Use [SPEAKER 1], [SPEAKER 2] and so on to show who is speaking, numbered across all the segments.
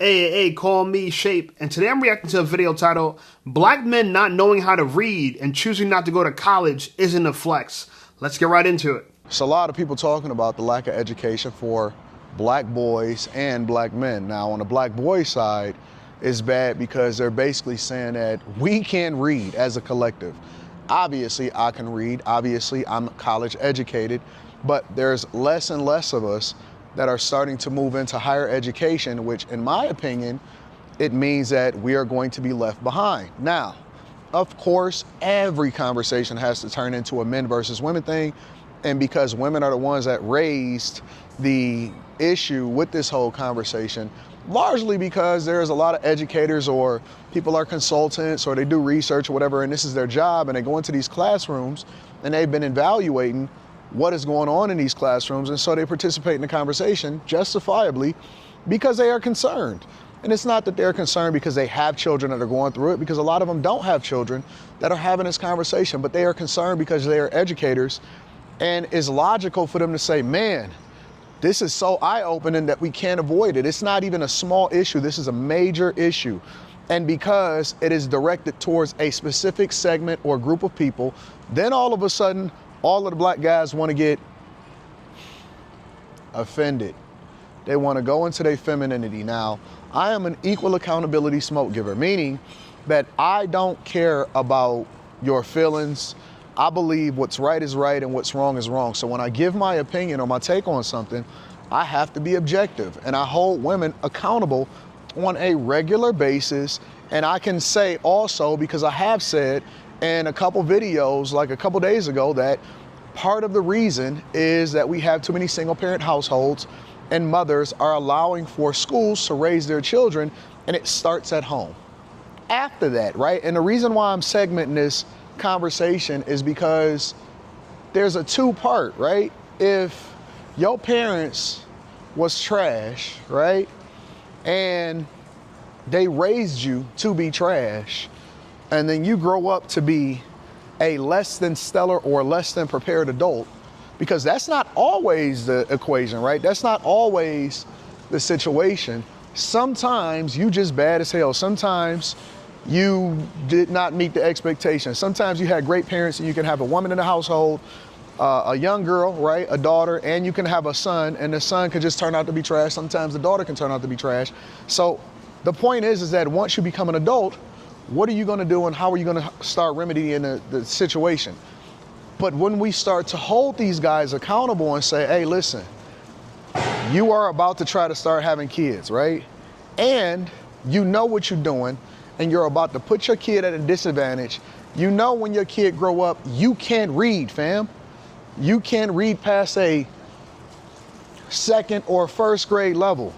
[SPEAKER 1] Hey, call me Shape, and today I'm reacting to a video titled Black Men Not Knowing How to Read and Choosing Not to Go to College Isn't a Flex. Let's get right into it.
[SPEAKER 2] It's a lot of people talking about the lack of education for black boys and black men. Now, on the black boy side, it's bad because they're basically saying that we can read as a collective. Obviously, I can read. Obviously, I'm college educated, but there's less and less of us that are starting to move into higher education, which in my opinion, it means that we are going to be left behind. Now, of course, every conversation has to turn into a men versus women thing. And because women are the ones that raised the issue with this whole conversation, largely because there's a lot of educators or people are consultants or they do research or whatever, and this is their job, and they go into these classrooms and they've been evaluating what is going on in these classrooms, and so they participate in the conversation justifiably because they are concerned. And it's not that they're concerned because they have children that are going through it, because a lot of them don't have children that are having this conversation, but they are concerned because they are educators, and it's logical for them to say, man, this is so eye-opening that we can't avoid it. It's not even a small issue, this is a major issue. And because it is directed towards a specific segment or group of people, then all of a sudden, all of the black guys want to get offended. They want to go into their femininity. Now, I am an equal accountability smoke giver, meaning that I don't care about your feelings. I believe what's right is right and what's wrong is wrong. So when I give my opinion or my take on something, I have to be objective, and I hold women accountable on a regular basis. And I can say also, because I have said in a couple videos like a couple days ago, that part of the reason is that we have too many single parent households and mothers are allowing for schools to raise their children, and it starts at home. After that, right? And the reason why I'm segmenting this conversation is because there's a two-part, right? If your parents was trash, right? And they raised you to be trash, and then you grow up to be a less than stellar or less than prepared adult, because that's not always the equation, right? That's not always the situation. Sometimes you just bad as hell. Sometimes you did not meet the expectations. Sometimes you had great parents and you can have a woman in the household, a young girl, right? A daughter, and you can have a son, and the son could just turn out to be trash. Sometimes the daughter can turn out to be trash. So the point is that once you become an adult, what are you going to do and how are you going to start remedying the situation? But when we start to hold these guys accountable and say, hey, listen, you are about to try to start having kids, right? And you know what you're doing, and you're about to put your kid at a disadvantage. You know when your kid grow up, you can't read, fam. You can't read past a second or first grade level.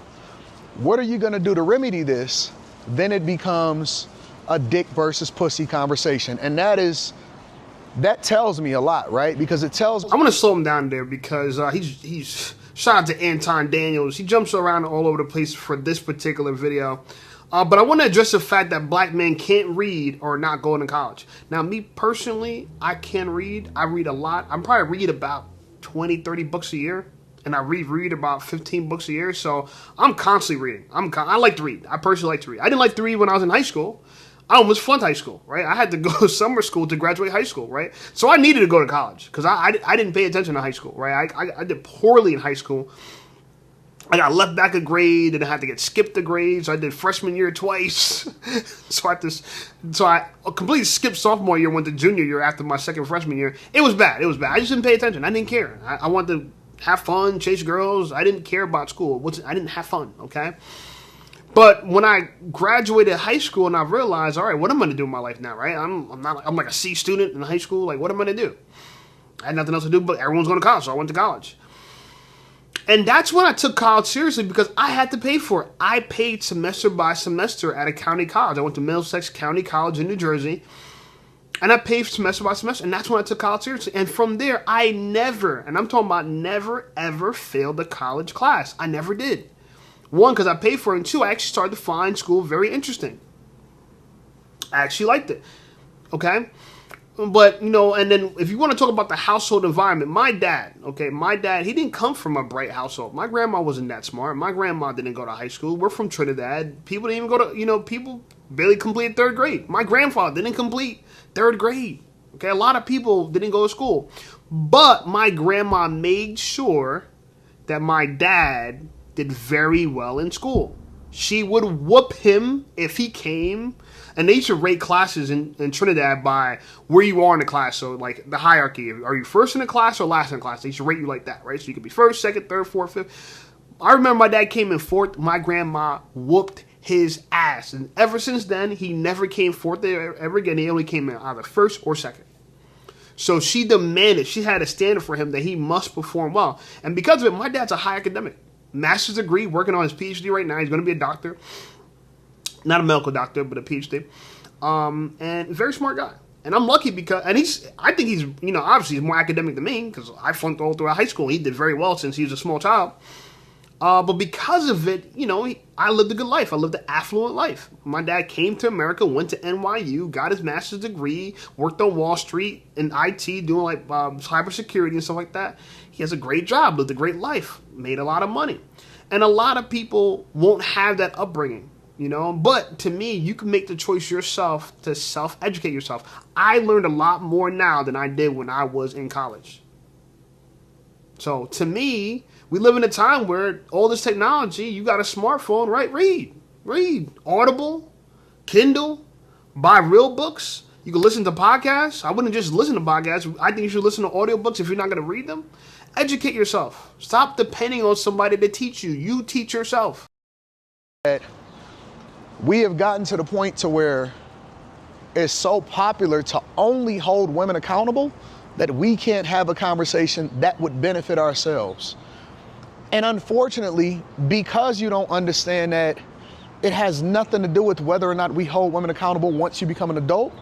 [SPEAKER 2] What are you going to do to remedy this? Then it becomes a dick versus pussy conversation. And that tells me a lot, right? Because it tells...
[SPEAKER 1] I'm going to slow him down there because he's shout out to Anton Daniels. He jumps around all over the place for this particular video. But I want to address the fact that black men can't read or not going to college. Now, me personally, I can read. I read a lot. I probably read about 20, 30 books a year. And I reread about 15 books a year. So I'm constantly reading. I like to read. I personally like to read. I didn't like to read when I was in high school. I almost flunked high school, right? I had to go to summer school to graduate high school, right? So I needed to go to college because I didn't pay attention to high school, right? I did poorly in high school. I got left back a grade and I had to get skipped a grade. So I did freshman year twice. So I completely skipped sophomore year, went to junior year after my second freshman year. It was bad. It was bad. I just didn't pay attention. I didn't care. I wanted to have fun, chase girls. I didn't care about school. I didn't have fun, okay? But when I graduated high school and I realized, all right, what am I going to do in my life now, right? I'm like a C student in high school. Like, what am I going to do? I had nothing else to do, but everyone's going to college, so I went to college. And that's when I took college seriously because I had to pay for it. I paid semester by semester at a county college. I went to Middlesex County College in New Jersey, and I paid semester by semester, and that's when I took college seriously. And from there, I never, and I'm talking about never, ever failed a college class. I never did. One, because I paid for it, and two, I actually started to find school very interesting. I actually liked it, okay? But, and then if you want to talk about the household environment, my dad, he didn't come from a bright household. My grandma wasn't that smart. My grandma didn't go to high school. We're from Trinidad. People didn't even go to, people barely completed third grade. My grandfather didn't complete third grade. Okay, a lot of people didn't go to school. But my grandma made sure that my dad did very well in school. She would whoop him if he came. And they used to rate classes in Trinidad by where you are in the class. So, like, the hierarchy. Are you first in the class or last in the class? They used to rate you like that, right? So you could be first, second, third, fourth, fifth. I remember my dad came in fourth. My grandma whooped his ass. And ever since then, he never came fourth there ever again. He only came in either first or second. So she demanded, she had a standard for him that he must perform well. And because of it, my dad's a high academic. Master's degree, working on his PhD right now. He's going to be a doctor. Not a medical doctor, but a PhD. And very smart guy. And I'm lucky because, I think he's, obviously he's more academic than me because I flunked all throughout high school. He did very well since he was a small child. But because of it, I lived a good life. I lived an affluent life. My dad came to America, went to NYU, got his master's degree, worked on Wall Street in IT, doing like cybersecurity and stuff like that. He has a great job, lived a great life, made a lot of money. And a lot of people won't have that upbringing. But to me, you can make the choice yourself to self-educate yourself. I learned a lot more now than I did when I was in college. So to me, we live in a time where all this technology, you got a smartphone, right? Read. Audible, Kindle, buy real books. You can listen to podcasts. I wouldn't just listen to podcasts. I think you should listen to audiobooks if you're not going to read them. Educate yourself. Stop depending on somebody to teach you. You teach yourself.
[SPEAKER 2] We have gotten to the point to where it's so popular to only hold women accountable that we can't have a conversation that would benefit ourselves. And unfortunately, because you don't understand that it has nothing to do with whether or not we hold women accountable once you become an adult,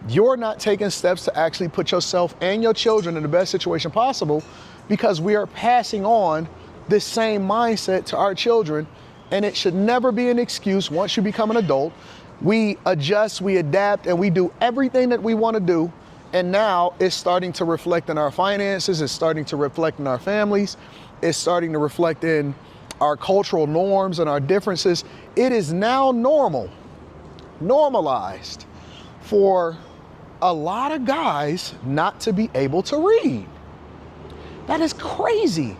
[SPEAKER 2] you're not taking steps to actually put yourself and your children in the best situation possible because we are passing on this same mindset to our children. And it should never be an excuse once you become an adult. We adjust, we adapt, and we do everything that we want to do. And now it's starting to reflect in our finances, it's starting to reflect in our families, it's starting to reflect in our cultural norms and our differences. It is now normalized for a lot of guys not to be able to read. That is crazy.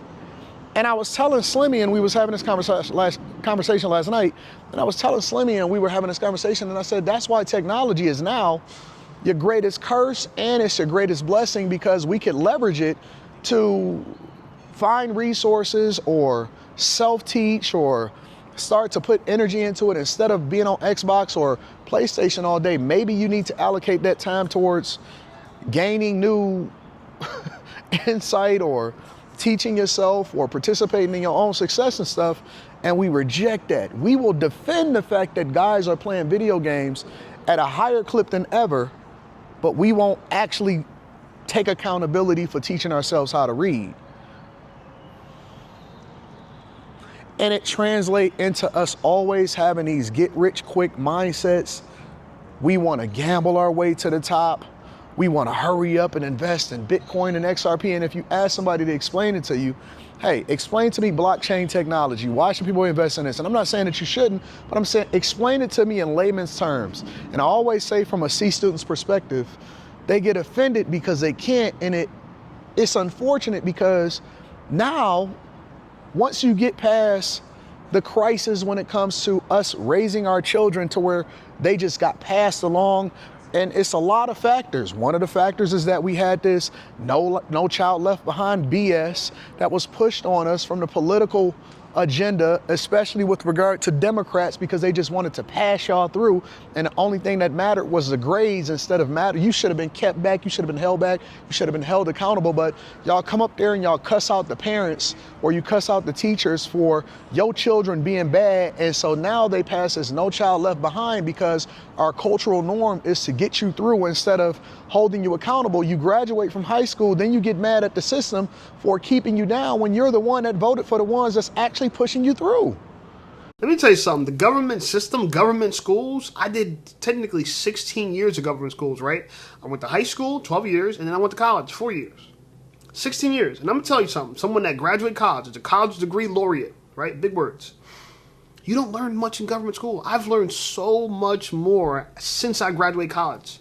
[SPEAKER 2] And I was telling Slimmy, and we was having this conversation last night, and I was telling Slimmy, and we were having this conversation, and I said, that's why technology is now your greatest curse, and it's your greatest blessing, because we could leverage it to find resources or self-teach or start to put energy into it instead of being on Xbox or PlayStation all day. Maybe you need to allocate that time towards gaining new insight or teaching yourself or participating in your own success and stuff, and we reject that. We will defend the fact that guys are playing video games at a higher clip than ever, but we won't actually take accountability for teaching ourselves how to read. And it translates into us always having these get-rich-quick mindsets. We want to gamble our way to the top. We want to hurry up and invest in Bitcoin and XRP. And if you ask somebody to explain it to you, hey, explain to me blockchain technology. Why should people invest in this? And I'm not saying that you shouldn't, but I'm saying explain it to me in layman's terms. And I always say from a C student's perspective, they get offended because they can't. And it's unfortunate because now, once you get past the crisis when it comes to us raising our children to where they just got passed along, and it's a lot of factors. One of the factors is that we had this no child left behind BS that was pushed on us from the political agenda, especially with regard to Democrats, because they just wanted to pass y'all through. And the only thing that mattered was the grades instead of matter. You should have been kept back. You should have been held back. You should have been held accountable. But y'all come up there and y'all cuss out the parents or you cuss out the teachers for your children being bad. And so now they pass this no child left behind because our cultural norm is to get you through instead of holding you accountable. You graduate from high school, then you get mad at the system for keeping you down when you're the one that voted for the ones that's actually pushing you through.
[SPEAKER 1] Let me tell you something. The government system, government schools, I did technically 16 years of government schools, right? I went to high school, 12 years, and then I went to college, 4 years. 16 years. And I'm going to tell you something. Someone that graduated college, is a college degree laureate, right? Big words. You don't learn much in government school. I've learned so much more since I graduated college,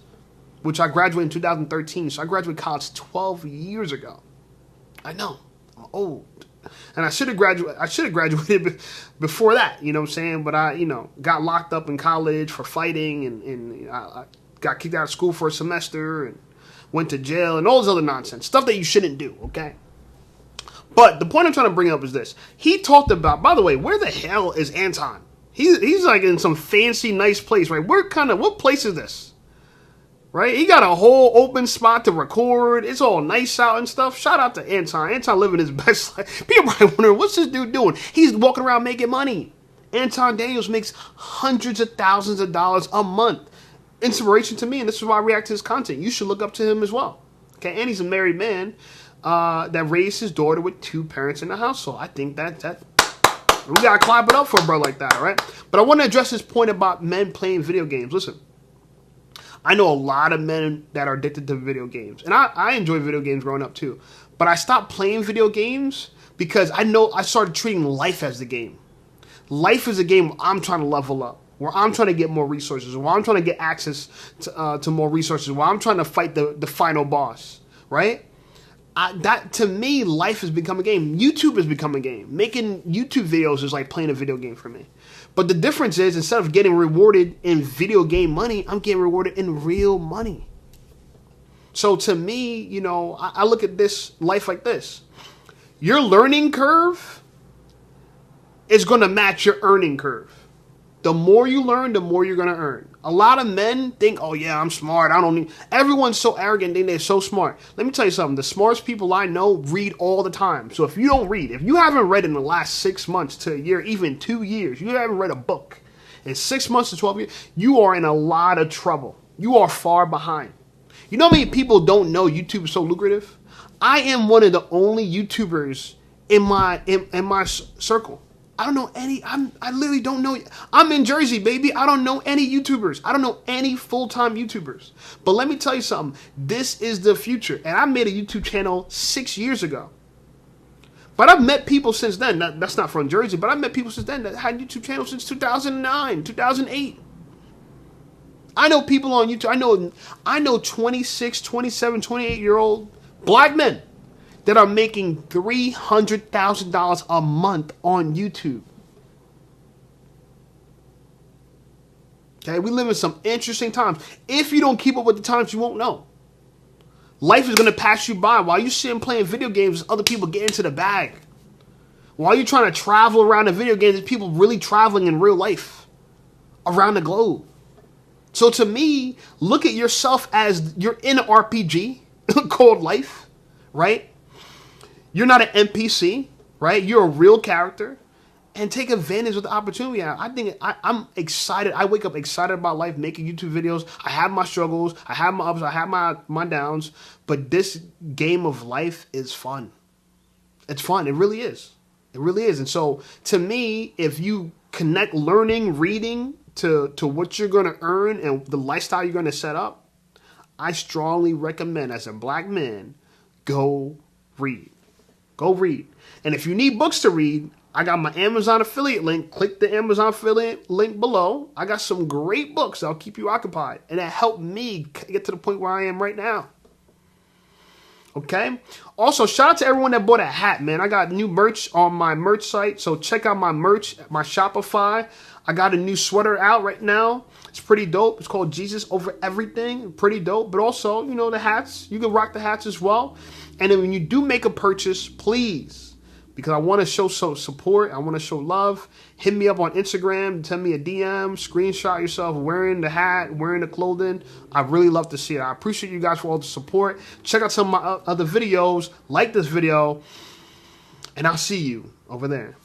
[SPEAKER 1] which I graduated in 2013. So I graduated college 12 years ago. I know. I'm old. And I should have graduated before that, you know what I'm saying? But I, got locked up in college for fighting, and I got kicked out of school for a semester and went to jail and all this other nonsense. Stuff that you shouldn't do, okay? But the point I'm trying to bring up is this. He talked about, by the way, where the hell is Anton? He's like in some fancy, nice place, right? What place is this? Right? He got a whole open spot to record. It's all nice out and stuff. Shout out to Anton. Anton living his best life. People probably wondering, what's this dude doing? He's walking around making money. Anton Daniels makes hundreds of thousands of dollars a month. Inspiration to me, and this is why I react to his content. You should look up to him as well. Okay, and he's a married man that raised his daughter with 2 parents in the household. I think that we gotta clap it up for a bro like that, all right? But I want to address this point about men playing video games. Listen. I know a lot of men that are addicted to video games. And I enjoyed video games growing up too. But I stopped playing video games because I started treating life as the game. Life is a game where I'm trying to level up, where I'm trying to get more resources, where I'm trying to get access to more resources, where I'm trying to fight the final boss, right? That to me, life has become a game. YouTube has become a game. Making YouTube videos is like playing a video game for me. But the difference is, instead of getting rewarded in video game money, I'm getting rewarded in real money. So to me, I look at this life like this. Your learning curve is going to match your earning curve. The more you learn, the more you're going to earn. A lot of men think, oh yeah, I'm smart. I don't need... Everyone's so arrogant, think they're so smart. Let me tell you something. The smartest people I know read all the time. So if you don't read, if you haven't read in the last 6 months to a year, even 2 years, you haven't read a book in 6 months to 12 years, you are in a lot of trouble. You are far behind. You know how many people don't know YouTube is so lucrative? I am one of the only YouTubers in my circle. I don't know any, I literally don't know. I'm in Jersey, baby. I don't know any YouTubers. I don't know any full-time YouTubers. But let me tell you something. This is the future. And I made a YouTube channel 6 years ago. But I've met people since then. That's not from Jersey, but I've met people since then that had YouTube channels since 2009, 2008. I know people on YouTube. I know 26, 27, 28-year-old black men that are making $300,000 a month on YouTube. Okay, we live in some interesting times. If you don't keep up with the times, you won't know. Life is going to pass you by while you're sitting playing video games. Other people get into the bag. While you're trying to travel around the video games, there's people really traveling in real life around the globe. So to me, look at yourself as you're in an RPG called life, right? You're not an NPC, right? You're a real character, and take advantage of the opportunity. I think I'm excited. I wake up excited about life, making YouTube videos. I have my struggles. I have my ups. I have my downs. But this game of life is fun. It's fun. It really is. It really is. And so to me, if you connect learning, reading to what you're going to earn and the lifestyle you're going to set up, I strongly recommend, as a black man, go read. Go read. And if you need books to read, I got my Amazon affiliate link. Click the Amazon affiliate link below. I got some great books that'll keep you occupied. And that helped me get to the point where I am right now. Okay? Also, shout out to everyone that bought a hat, man. I got new merch on my merch site. So check out my merch, my Shopify. I got a new sweater out right now. It's pretty dope. It's called Jesus Over Everything. Pretty dope. But also, the hats. You can rock the hats as well. And then when you do make a purchase, please, because I want to show support, I want to show love, hit me up on Instagram, send me a DM, screenshot yourself wearing the hat, wearing the clothing. I really love to see it. I appreciate you guys for all the support. Check out some of my other videos, like this video, and I'll see you over there.